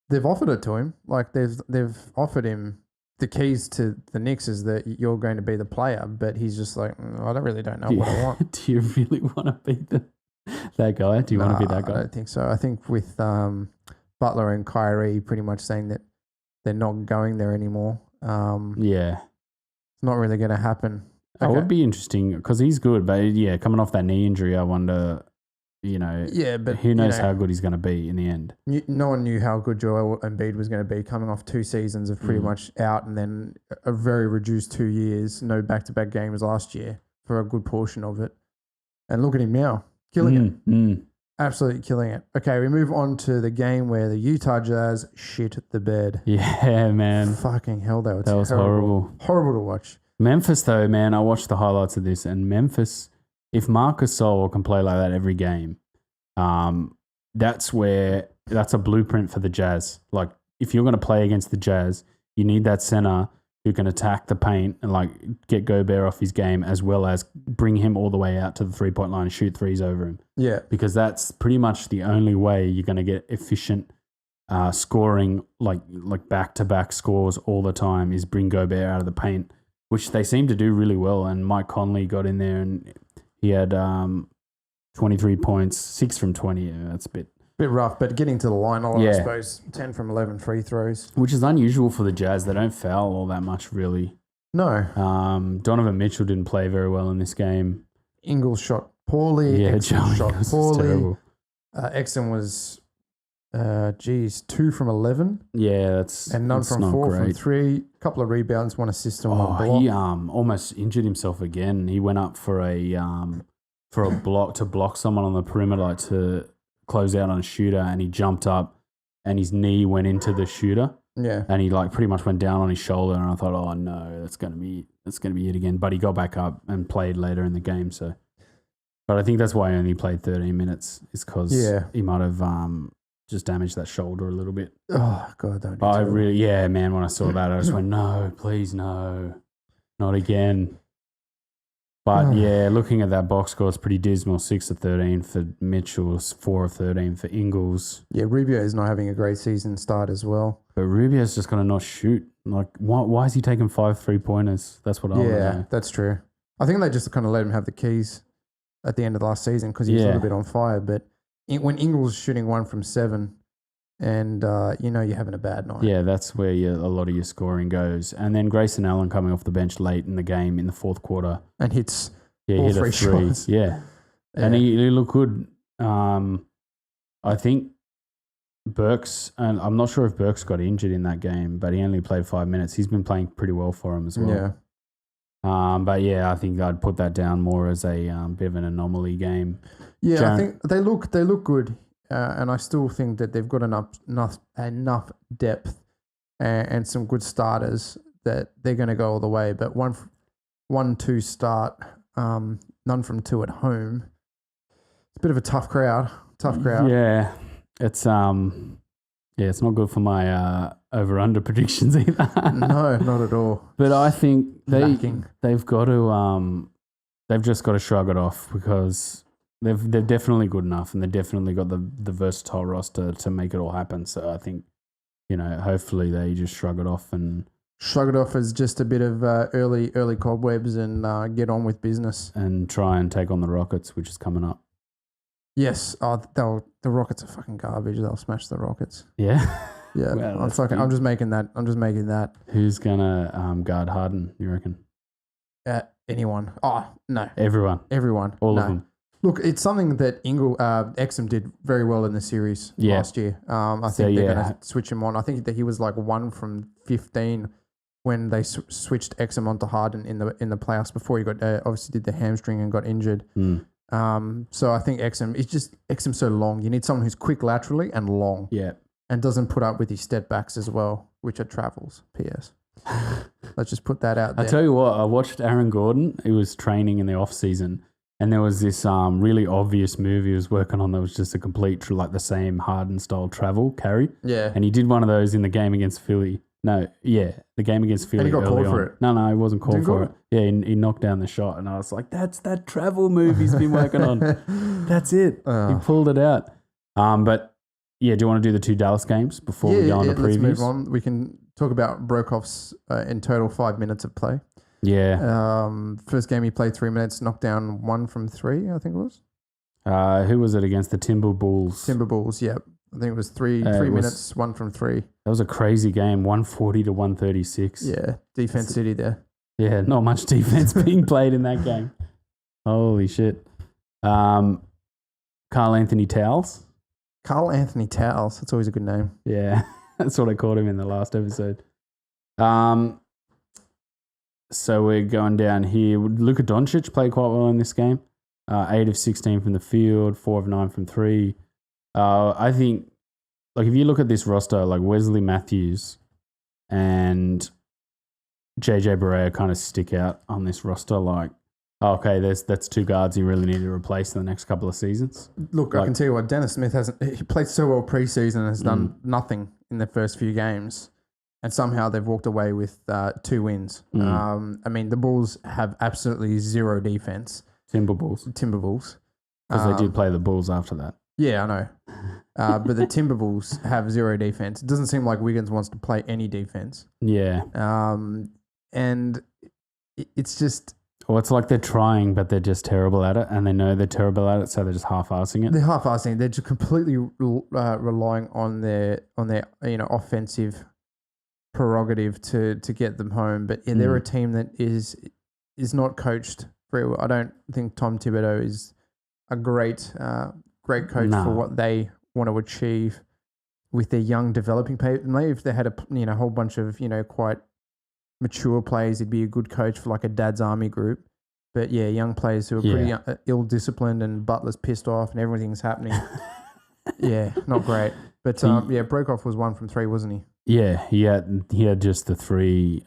they've offered it to him. Like they've offered him the keys to the Knicks is that you're going to be the player, but he's just like, I don't know what I want.
Do you really want to be that guy? Do you want to be that guy?
I don't think so. I think with Butler and Kyrie pretty much saying that they're not going there anymore. It's not really going to happen.
It would be interesting because he's good, but coming off that knee injury, I wonder, but who knows how good he's going to be in the end.
No one knew how good Joel Embiid was going to be coming off 2 seasons of pretty much out and then a very reduced 2 years, no back-to-back games last year for a good portion of it. And look at him now, killing it. Absolutely killing it. Okay, we move on to the game where the Utah Jazz shit the bed.
Yeah, man.
Fucking hell, that
was horrible.
Horrible to watch.
Memphis, though, man, I watched the highlights of this, and Memphis, if Marcus Gasol can play like that every game, that's a blueprint for the Jazz. Like, if you're going to play against the Jazz, you need that center who can attack the paint and get Gobert off his game, as well as bring him all the way out to the 3-point line and shoot threes over him.
Yeah,
because that's pretty much the only way you're going to get efficient scoring, like back-to-back scores all the time, is bring Gobert out of the paint, which they seem to do really well. And Mike Conley got in there and he had 23 points, 6 from 20. That's a bit
Bit rough, but getting to the line a lot,
Yeah.
I suppose. 10 from 11 free throws.
Which is unusual for the Jazz. They don't foul all that much, really.
No.
Donovan Mitchell didn't play very well in this game.
Ingles shot poorly.
Yeah,
Exum
Joe
shot
Ingles was
poorly.
terrible.
Exum was, 2 from 11.
Yeah, that's
And none
that's
from
not
4 from
great.
3. Couple of rebounds, 1 assist and 1 block.
He almost injured himself again. He went up for a block to block someone on the perimeter, like to close out on a shooter, and he jumped up and his knee went into the shooter.
Yeah.
And he like pretty much went down on his shoulder, and I thought, oh no, that's gonna be it again. But he got back up and played later in the game. So, but I think that's why he only played 13 minutes, is because he might have just damaged that shoulder a little bit.
Oh God, that would be
I
terrible.
really, yeah, man. When I saw that, I just went, no, please, no, not again. But yeah, looking at that box score, it's pretty dismal. 6 of 13 for Mitchell, 4 of 13 for Ingles.
Yeah, Rubio is not having a great season start as well.
But Rubio's just going to not shoot. Like, why is he taking 5 3-pointers? That's what I want to know.
That's true. I think they just kind of let him have the keys at the end of the last season because he was a little bit on fire. But when Ingles is shooting 1 from 7 and, you're having a bad night.
Yeah, that's where a lot of your scoring goes. And then Grayson Allen coming off the bench late in the game in the fourth quarter.
And hits
all
hit
three
a 3 shots.
Yeah. And he looked good. I think Burks, and I'm not sure if Burks got injured in that game, but he only played 5 minutes. He's been playing pretty well for him as well.
Yeah.
But yeah, I think I'd put that down more as a bit of an anomaly game.
Yeah, I think they look good, and I still think that they've got enough depth and some good starters that they're going to go all the way. But 1-2 start, none from 2 at home. It's a bit of a tough crowd.
Yeah, it's it's not good for my over-under predictions either.
No, not at all.
But I think
They've
got to they've just got to shrug it off because they're definitely good enough and they've definitely got the versatile roster to make it all happen. So I think, hopefully they just shrug it off
as just a bit of early cobwebs and get on with business.
And try and take on the Rockets, which is coming up.
Yes, the Rockets are fucking garbage. They'll smash the Rockets.
Yeah.
Yeah,
Well,
I'm just making that.
Who's gonna guard Harden, you reckon?
Anyone? Oh no,
everyone, all of them.
Look, it's something that Exum did very well in the series last year. I think they're going to switch him on. I think that he was like 1 from 15 when they switched Exum onto Harden in the playoffs before he got obviously did the hamstring and got injured. So I think Exum's so long. You need someone who's quick laterally and long.
Yeah.
And doesn't put up with his step backs as well, which are travels. P.S. Let's just put that out there.
I tell you what, I watched Aaron Gordon. He was training in the off season, and there was this really obvious move he was working on that was just a complete like the same Harden style travel carry.
Yeah.
And he did one of those in the game against Philly. The game against Philly.
And he got called for it.
No, he wasn't called for it. Yeah, he knocked down the shot, and I was like, "That's that travel move he's been working on. That's it. He pulled it out." But yeah, do you want to do the 2 Dallas games before we go on to previews?
Let's move on. We can talk about Brokoff's in total 5 minutes of play.
Yeah.
First game he played 3 minutes, knocked down 1 from 3. I think it was.
Who was it against the Timberwolves?
Timberwolves. Yeah, I think it was 3 minutes, 1 from 3.
That was a crazy game, 140 to 136.
Yeah, defense city there.
Yeah, not much defense being played in that game. Holy shit. Karl Anthony Towns.
Karl Anthony Towns. That's always a good name.
Yeah, that's what I called him in the last episode. So we're going down here. Luka Doncic played quite well in this game. 8 of 16 from the field, 4 of 9 from 3. I think, like, if you look at this roster, like Wesley Matthews and JJ Barea kind of stick out on this roster. Like, okay, that's 2 guards you really need to replace in the next couple of seasons.
Look, I can tell you what, Dennis Smith he played so well preseason and has done nothing in the first few games. And somehow they've walked away with 2 wins. I mean, the Bulls have absolutely zero defense.
Timberwolves. Because they did play the Bulls after that.
Yeah, I know. But the Timberwolves have zero defense. It doesn't seem like Wiggins wants to play any defense.
Yeah.
And it's just...
Well, it's like they're trying, but they're just terrible at it, and they know they're terrible at it, so they're just half-assing it.
They're half-assing it. They're just completely relying on their offensive prerogative to get them home. But yeah, they're a team that is not coached very well. I don't think Tom Thibodeau is a great coach for what they want to achieve with their young developing players. If they had a whole bunch of quite mature players, he'd be a good coach for like a dad's army group. But yeah, young players who are pretty ill-disciplined and Butler's pissed off and everything's happening. Yeah, not great. But Broekhoff was 1 from 3, wasn't he?
Yeah, he had just the 3.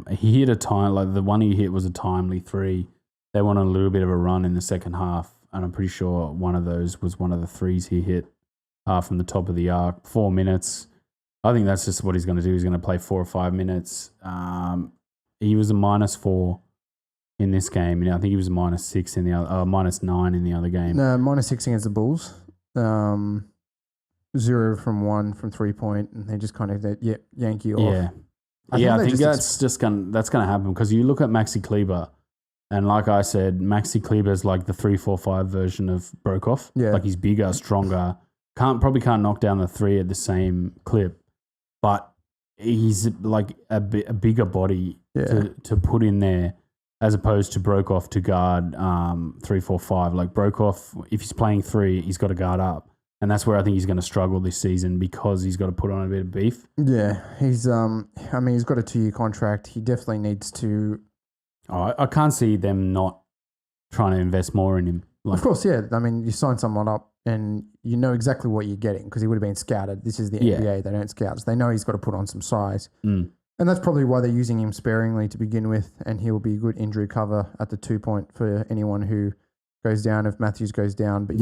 He hit a time, like the one he hit was a timely 3. They went on a little bit of a run in the second half, and I'm pretty sure one of those was one of the 3s he hit from the top of the arc. 4 minutes. I think that's just what he's going to do. He's going to play 4 or 5 minutes. He was a -4 in this game. I think he was a -6 in the other, -9 in the other game.
No, -6 against the Bulls. 0 from 1 from 3-point, and they just kind of yank you off.
Yeah, I think that's going to happen because you look at Maxi Kleber, and like I said, Maxi Kleber is like the 3-4-5 version of Broekhoff. Yeah, like he's bigger, stronger. Probably can't knock down the 3 at the same clip. But he's like a bigger body to put in there as opposed to Broekhoff to guard 3-4-5. Like Broekhoff, if he's playing 3, he's got to guard up. And that's where I think he's going to struggle this season because he's got to put on a bit of beef. Yeah,
he's got a 2-year contract. He definitely needs to...
Oh, I can't see them not trying to invest more in him.
Of course, yeah. I mean, you sign someone up and you know exactly what you're getting because he would have been scouted. This is the NBA. They don't scout. So they know he's got to put on some size. And that's probably why they're using him sparingly to begin with, and he'll be good injury cover at the 2-point for anyone who goes down if Matthews goes down. But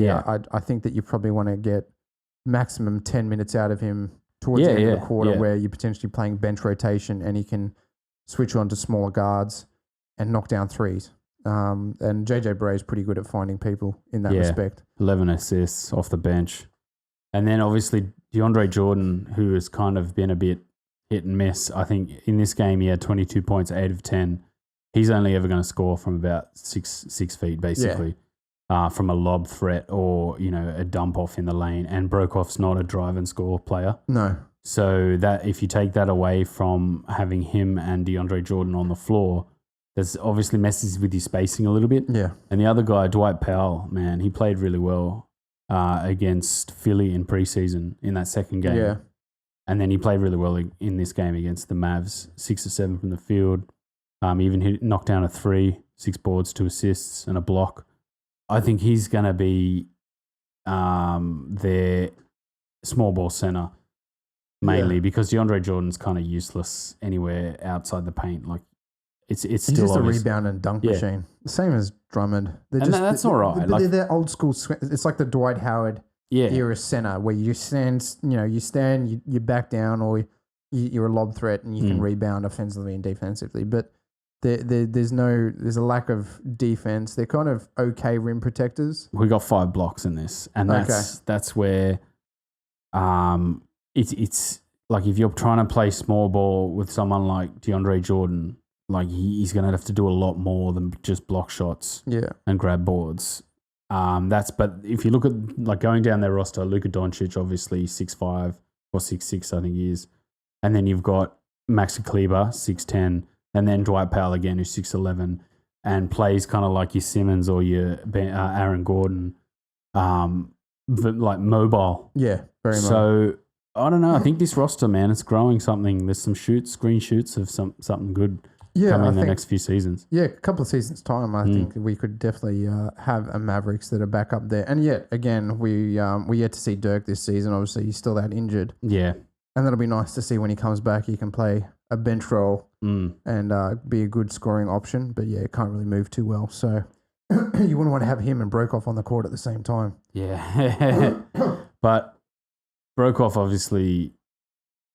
I think that you probably want to get maximum 10 minutes out of him towards the end of the quarter where you're potentially playing bench rotation and he can switch on to smaller guards and knock down 3s. And JJ Bray is pretty good at finding people in that respect.
11 assists off the bench. And then obviously DeAndre Jordan, who has kind of been a bit hit and miss. I think in this game he had 22 points, 8 of 10. He's only ever going to score from about 6 feet basically. From a lob threat or, a dump off in the lane. And Broekhoff's not a drive and score player.
No.
So that if you take that away from having him and DeAndre Jordan on the floor, there's obviously messes with your spacing a little bit.
Yeah.
And the other guy, Dwight Powell, man, he played really well against Philly in preseason in that second game.
Yeah.
And then he played really well in this game against the Mavs, 6 or 7 from the field. Even knocked down a 3, 6 boards, 2 assists and a block. I think he's going to be their small ball center mainly because DeAndre Jordan's kind of useless anywhere outside the paint. Like it's
he's
still
just a rebound and dunk machine. The same as Drummond.
That's all right.
They're old school. It's like the Dwight Howard era center where you stand, you back down, or you're a lob threat and you can rebound offensively and defensively. But there's a lack of defense. They're kind of okay rim protectors.
We got 5 blocks in this, and that's where it's like if you're trying to play small ball with someone like DeAndre Jordan. Like he's going to have to do a lot more than just block shots and grab boards. But if you look at like going down their roster, Luka Doncic obviously 6'5" or 6'6" I think he is, and then you've got Maxi Kleber 6'10", and then Dwight Powell again who's 6'11", and plays kind of like your Simmons or your Aaron Gordon, like mobile.
Yeah, very much.
So I don't know. I think this roster, man, it's growing something. There's some green shoots of something good. Coming in the next few seasons.
Yeah, a couple of seasons' time, I think we could definitely have a Mavericks that are back up there. And yet, again, we yet to see Dirk this season. Obviously, he's still out injured.
Yeah.
And that'll be nice to see when he comes back. He can play a bench role and be a good scoring option. But yeah, can't really move too well. So you wouldn't want to have him and Broekhoff on the court at the same time.
Yeah. But Broekhoff, obviously,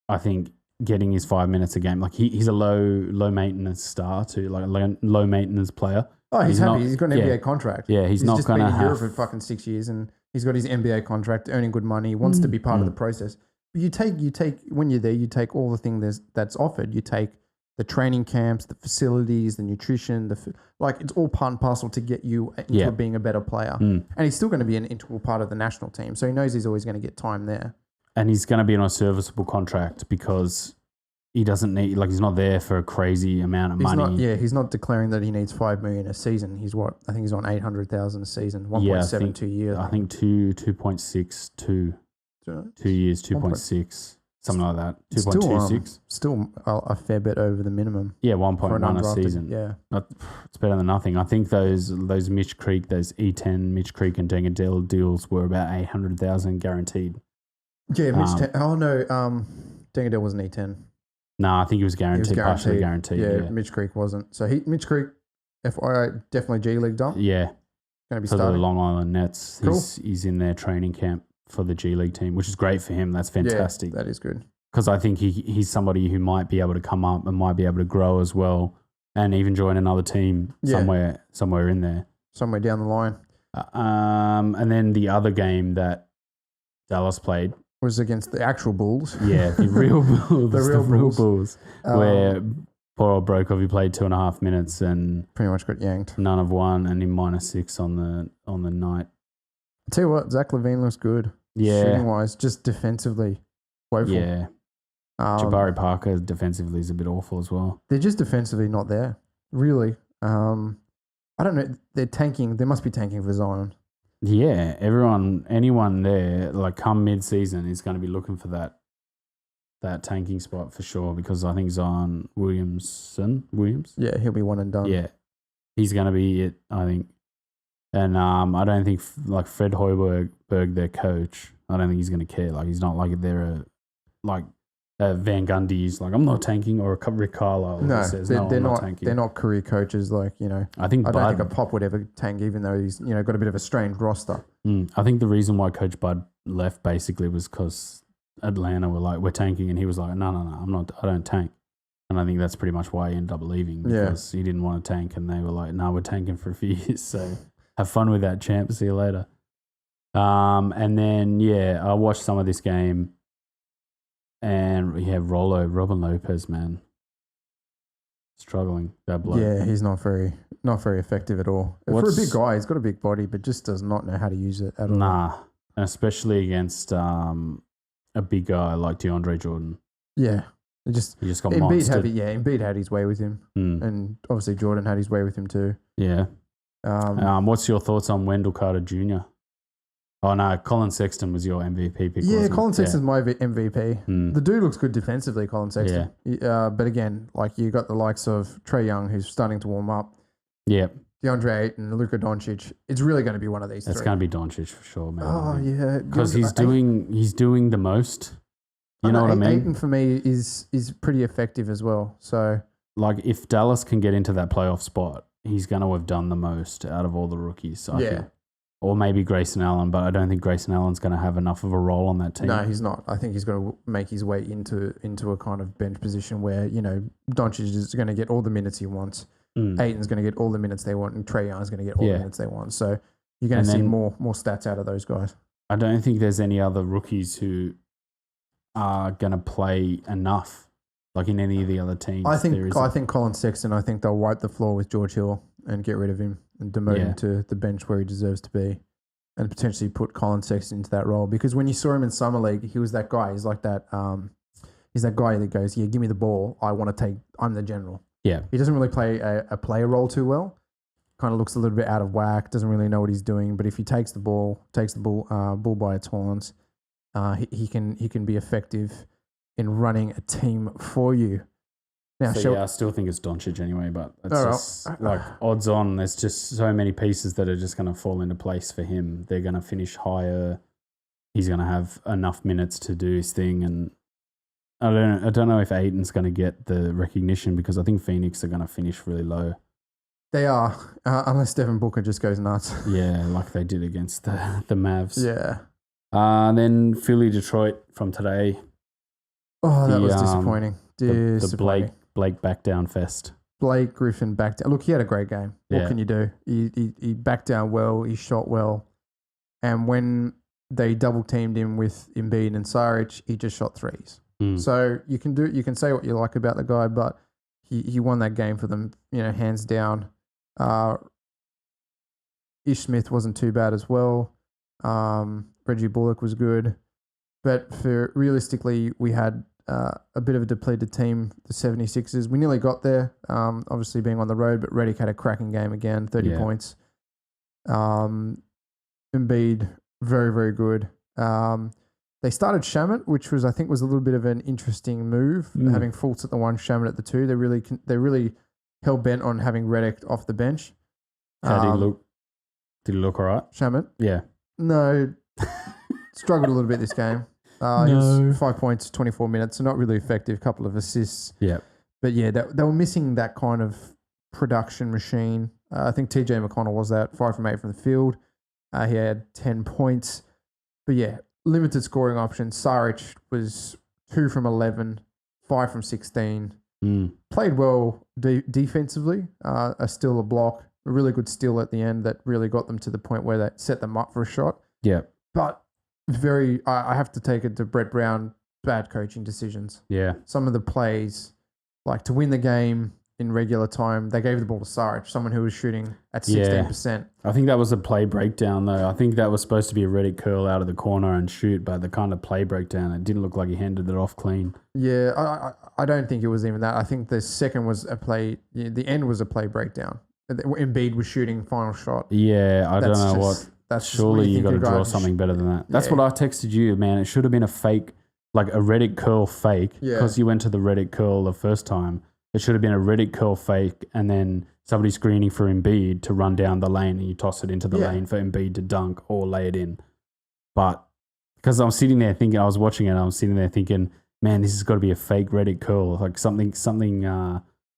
I think, getting his 5 minutes a game. Like he's a low maintenance star too, like a low maintenance player.
Oh, he's happy. He's got an NBA contract.
Yeah, he's not going to have...
He's just been in Europe for fucking 6 years and he's got his NBA contract, earning good money. He wants to be part of the process. But you take when you're there, you take all the things that's offered. You take the training camps, the facilities, the nutrition, like it's all part and parcel to get you into being a better player. And he's still going to be an integral part of the national team, so he knows he's always going to get time there.
And he's going to be on a serviceable contract because he doesn't need, like, he's not there for a crazy amount of money.
He's not declaring that he needs $5 million a season. He's what? I think he's on $800,000 a season, 1.7 2 years.
I think 2.6, 2 years, 2.6. Something like that. 2.26.
Still a fair bit over the minimum.
Yeah, 1.1 a season.
Yeah.
It's better than nothing. I think those Mitch Creek, those E10 Mitch Creek and Dengadell deals were about $800,000 guaranteed.
Yeah, Dengadell wasn't E10.
No, I think he was guaranteed. Partially guaranteed.
Yeah, Mitch Creek wasn't. So Mitch Creek, FYI, definitely G Leagued up.
Yeah.
Going to be
for
starting.
the Long Island Nets. Cool. He's in their training camp for the G League team, which is great for him. That's fantastic.
Yeah, that is good.
Because I think he's somebody who might be able to come up and might be able to grow as well and even join another team somewhere in there.
Somewhere down the line.
And then the other game that Dallas played
was against the actual Bulls.
Yeah, the real Bulls.
The real Bulls.
Where poor old Brokov, he played 2.5 minutes and
pretty much got yanked.
None of one and in -6 on the night.
I'll tell you what, Zach LaVine looks good.
Yeah.
Shooting wise, just defensively. Woeful.
Yeah. Jabari Parker defensively is a bit awful as well.
They're just defensively not there. Really. I don't know. They're tanking. They must be tanking for Zion.
Yeah. Anyone there, like come mid-season, is going to be looking for that tanking spot for sure because I think Zion Williams.
Yeah, he'll be one and done.
Yeah. He's going to be it, I think. And I don't think like Fred Hoiberg, their coach, I don't think he's going to care. Like he's not like they're Van Gundy's like I'm not tanking or Rick Carlisle.
No,
says,
they're not tanking. They're not career coaches like I don't think a Pop would ever tank, even though he's got a bit of a strange roster.
I think the reason why Coach Bud left basically was because Atlanta were like we're tanking, and he was like no, I don't tank. And I think that's pretty much why he ended up leaving because he didn't want to tank, and they were like no, we're tanking for a few years, so. Have fun with that, champ. See you later. And then, I watched some of this game. And we have Robin Lopez, man. Struggling, that bloke.
Yeah, he's not very effective at all. For a big guy, he's got a big body, but just does not know how to use it at all.
Nah, and especially against a big guy like DeAndre Jordan.
Yeah. He just got
monstered.
Embiid had his way with him. And obviously Jordan had his way with him too.
Yeah. What's your thoughts on Wendell Carter Jr.? Oh no, Colin Sexton was your MVP pick.
Yeah, Colin Sexton's my MVP. The dude looks good defensively, Colin Sexton. Yeah. But again, like you got the likes of Trae Young who's starting to warm up.
Yeah.
DeAndre Ayton, Luka Doncic. It's really going to be one of these three.
It's going to be Doncic for sure, man.
Oh yeah,
because he's doing the most. You know what I mean?
Ayton for me is pretty effective as well. So
like if Dallas can get into that playoff spot, he's going to have done the most out of all the rookies. I think. Or maybe Grayson Allen, but I don't think Grayson Allen's going to have enough of a role on that team.
No, he's not. I think he's going to make his way into a kind of bench position where, Doncic is going to get all the minutes he wants. Ayton's going to get all the minutes they want, and Trae Young's going to get all the minutes they want. So you're going to see more stats out of those guys.
I don't think there's any other rookies who are going to play enough, like in any of the other teams.
I think Colin Sexton, I think they'll wipe the floor with George Hill and get rid of him and demote him to the bench where he deserves to be, and potentially put Colin Sexton into that role. Because when you saw him in Summer League, he was that guy. He's like that. He's that guy that goes, "Yeah, give me the ball. I'm the general."
Yeah, he
doesn't really play a player role too well. Kind of looks a little bit out of whack. Doesn't really know what he's doing. But if he takes the bull by its horns, he can be effective in running a team for you. Now,
I still think it's Doncic anyway, but it's like odds on. There's just so many pieces that are just going to fall into place for him. They're going to finish higher. He's going to have enough minutes to do his thing, and I don't know if Ayton's going to get the recognition because I think Phoenix are going to finish really low.
They are, unless Devin Booker just goes nuts.
Yeah, like they did against the Mavs.
Yeah.
Then Philly Detroit from today.
Oh, that was disappointing.
The Blake back down fest.
Blake Griffin back down. Look, he had a great game. What can you do? He backed down well. He shot well. And when they double teamed him with Embiid and Saric, he just shot threes. So you can say what you like about the guy, but he won that game for them, hands down. Ish Smith wasn't too bad as well. Reggie Bullock was good. But realistically, we had a bit of a depleted team, the 76ers. We nearly got there, obviously being on the road, but Redick had a cracking game again, 30 points. Embiid, very, very good. They started Shamet, which I think was a little bit of an interesting move, having Fultz at the 1, Shamet at the 2. They really hell bent on having Redick off the bench.
How did he look? Did he look all right?
Shamet?
Yeah.
No, struggled a little bit this game. He was 5 points, 24 minutes, so not really effective. Couple of assists.
Yeah.
But yeah, they were missing that kind of production machine. I think TJ McConnell was that, 5 from 8 from the field. He had 10 points. But yeah, limited scoring options. Saric was 2 from 11, 5 from 16. Played well defensively. A steal, a block, a really good steal at the end that really got them to the point where they set them up for a shot.
Yeah.
But I have to take it to Brett Brown, bad coaching decisions.
Yeah.
Some of the plays, like to win the game in regular time, they gave the ball to Saric, someone who was shooting at 16%.
I think that was a play breakdown, though. I think that was supposed to be a Redick curl out of the corner and shoot, but the kind of play breakdown, it didn't look like he handed it off clean.
Yeah, I don't think it was even that. I think the second was a play, the end was a play breakdown. Embiid was shooting final shot.
Yeah, I don't know what. Surely you got to draw something better than that. That's what I texted you, man. It should have been a fake, like a Redick curl fake, because you went to the Redick curl the first time. It should have been a Redick curl fake and then somebody screening for Embiid to run down the lane and you toss it into the lane for Embiid to dunk or lay it in. But because I was sitting there thinking, I was watching it, I was sitting there thinking, man, this has got to be a fake Redick curl. Like something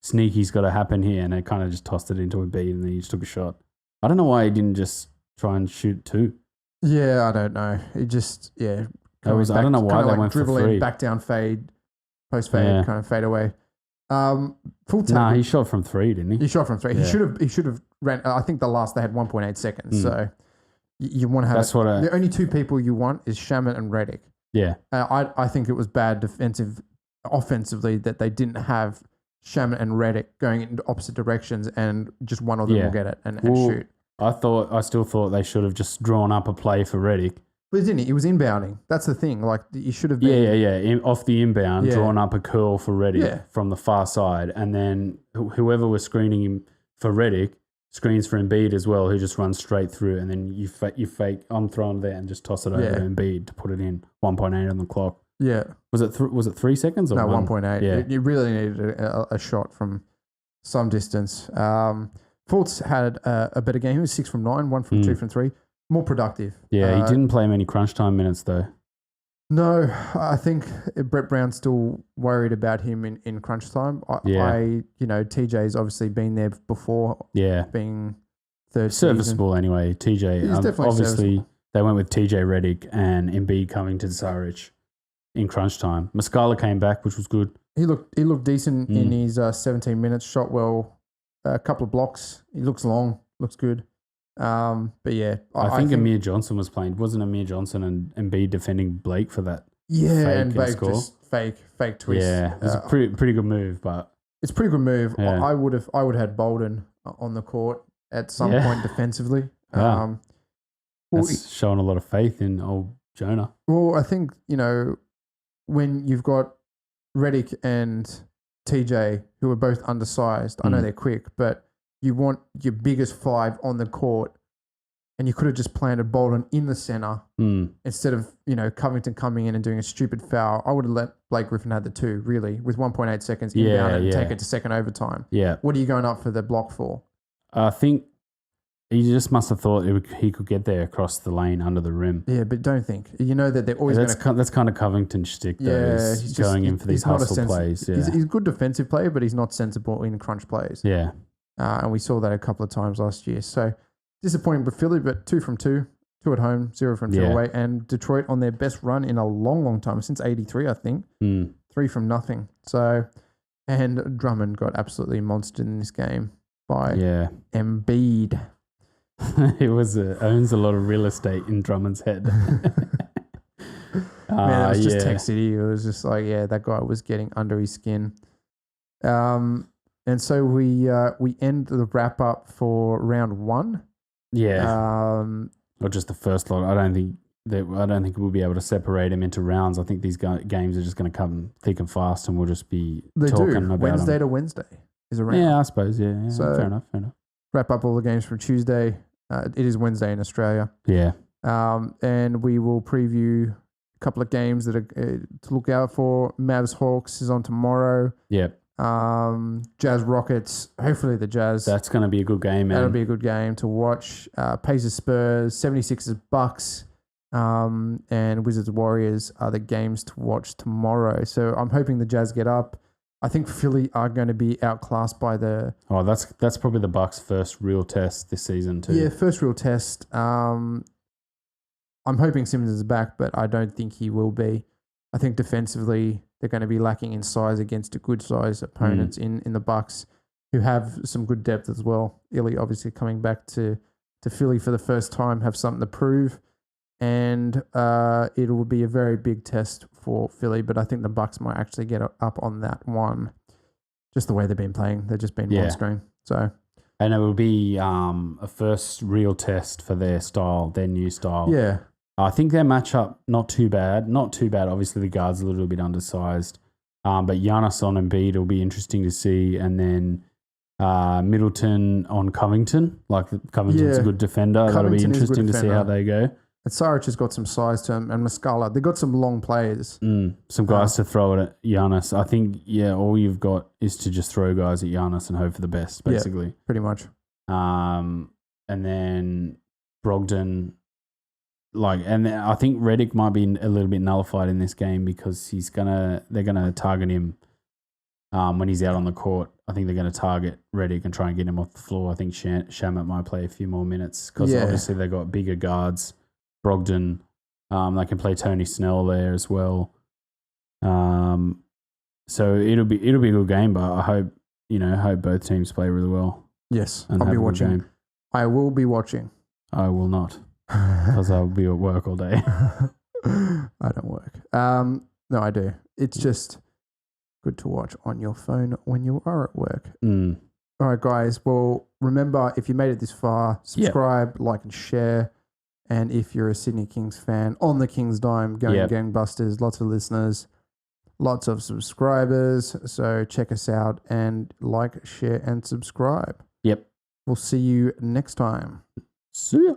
sneaky's got to happen here. And they kind of just tossed it into Embiid and then he just took a shot. I don't know why he didn't just try and shoot 2.
Yeah, I don't know. It just, I
don't know why they went for 3.
Back down fade, post fade, kind of fade away.
He shot from 3, didn't he?
He shot from 3. Yeah. He should have ran. I think the last they had 1.8 seconds. So you want to have the only 2 people you want is Shamet and Redick.
Yeah.
I think it was bad offensively that they didn't have Shamet and Redick going in opposite directions and just one of them will get it and shoot.
I still thought they should have just drawn up a play for Redick.
But didn't he? He was inbounding. That's the thing. Like, you should have been...
Off the inbound, drawn up a curl for Redick from the far side. And then whoever was screening him for Redick screens for Embiid as well, who just runs straight through. And then you fake, I'm throwing there and just toss it over to Embiid to put it in. 1.8 on the clock.
Yeah.
Was it 3 seconds or
no,
1.8?
Yeah. You really needed a shot from some distance. Fultz had a better game. He was 6 from 9, 1 from 2 from 3. More productive.
Yeah, he didn't play many crunch time minutes though.
No, I think Brett Brown's still worried about him in crunch time. TJ's obviously been there before. Yeah, being third
serviceable
season.
Anyway. TJ,
he's definitely
obviously they went with TJ Redick and Embiid coming to Saric in crunch time. Muscala came back, which was good.
He looked decent in his 17 minutes. Shot well, a couple of blocks. He looks long, looks good. But yeah,
I think Amir Johnson was playing. Wasn't Amir Johnson and Embiid defending Blake for that?
Yeah, and Blake just fake twist.
Yeah, it was a pretty good move, but
it's a pretty good move. Yeah. I would have had Bolden on the court at some point defensively.
Wow. That's showing a lot of faith in old Jonah.
Well, I think when you've got Redick and TJ who are both undersized, I know they're quick, but you want your biggest 5 on the court, and you could have just planted Bolden in the center instead of Covington coming in and doing a stupid foul. I would have let Blake Griffin have the 2 really with 1.8 seconds inbound and take it to second overtime. Yeah, what are you going up for the block for?
I think he just must have thought he could get there across the lane under the rim.
Yeah, but don't think that they're always
that's kind of Covington's shtick. He's going in for these hustle plays. Yeah,
he's a good defensive player, but he's not sensible in crunch plays.
Yeah.
And we saw that a couple of times last year. So disappointing for Philly, but 2 from 2, 2 at home, 0 from 2 away. And Detroit on their best run in a long, long time, since 83, I think. 3 from nothing. So, and Drummond got absolutely monstered in this game by Embiid.
It owns a lot of real estate in Drummond's head.
Man, it was just Tech City. It was just like, that guy was getting under his skin. And so we end the wrap up for round 1.
Yeah. Or just the first lot. I don't think we'll be able to separate them into rounds. I think these games are just going to come thick and fast, and we'll just be talking about
Wednesday
them.
to Wednesday is a round.
Yeah, I suppose. Yeah. So fair enough.
Wrap up all the games from Tuesday. It is Wednesday in Australia.
Yeah.
And we will preview a couple of games that are to look out for. Mavs Hawks is on tomorrow.
Yep.
Jazz Rockets. Hopefully the Jazz.
That's going to be a good game, man.
That'll be a good game to watch. Pacers Spurs, 76ers Bucks, and Wizards Warriors are the games to watch tomorrow. So I'm hoping the Jazz get up. I think Philly are going to be outclassed by the...
Oh, that's probably the Bucks' first real test this season too.
Yeah, first real test. I'm hoping Simmons is back, but I don't think he will be. I think defensively they're going to be lacking in size against a good size opponents in the Bucks, who have some good depth as well. Illy obviously coming back to Philly for the first time, have something to prove. And it will be a very big test for Philly, but I think the Bucks might actually get up on that one. Just the way they've been playing, they've just been monstering. So,
and it will be a first real test for their style, their new style.
Yeah,
I think their matchup not too bad. Obviously, the guard's a little bit undersized, but Giannis on Embiid will be interesting to see, and then Middleton on Covington. Like Covington's a good defender. That'll be interesting to see how they go.
And Saric has got some size to him, and Muscala. They've got some long players.
Some guys to throw it at Giannis. I think, all you've got is to just throw guys at Giannis and hope for the best, basically.
Yeah, pretty much.
And then Brogdon, and I think Redick might be a little bit nullified in this game because they're gonna target him when he's out on the court. I think they're going to target Redick and try and get him off the floor. I think Shamet might play a few more minutes because obviously they've got bigger guards. Brogdon, they can play Tony Snell there as well. So it'll be a good game, but I hope both teams play really well.
Yes, I'll be watching. I will be watching.
I will not, because I'll be at work all day.
I don't work. No, I do. It's just good to watch on your phone when you are at work. All right, guys. Well, remember, if you made it this far, subscribe, like, and share. And if you're a Sydney Kings fan, on the Kings dime, going gangbusters, lots of listeners, lots of subscribers. So check us out and like, share, and subscribe.
Yep.
We'll see you next time.
See ya.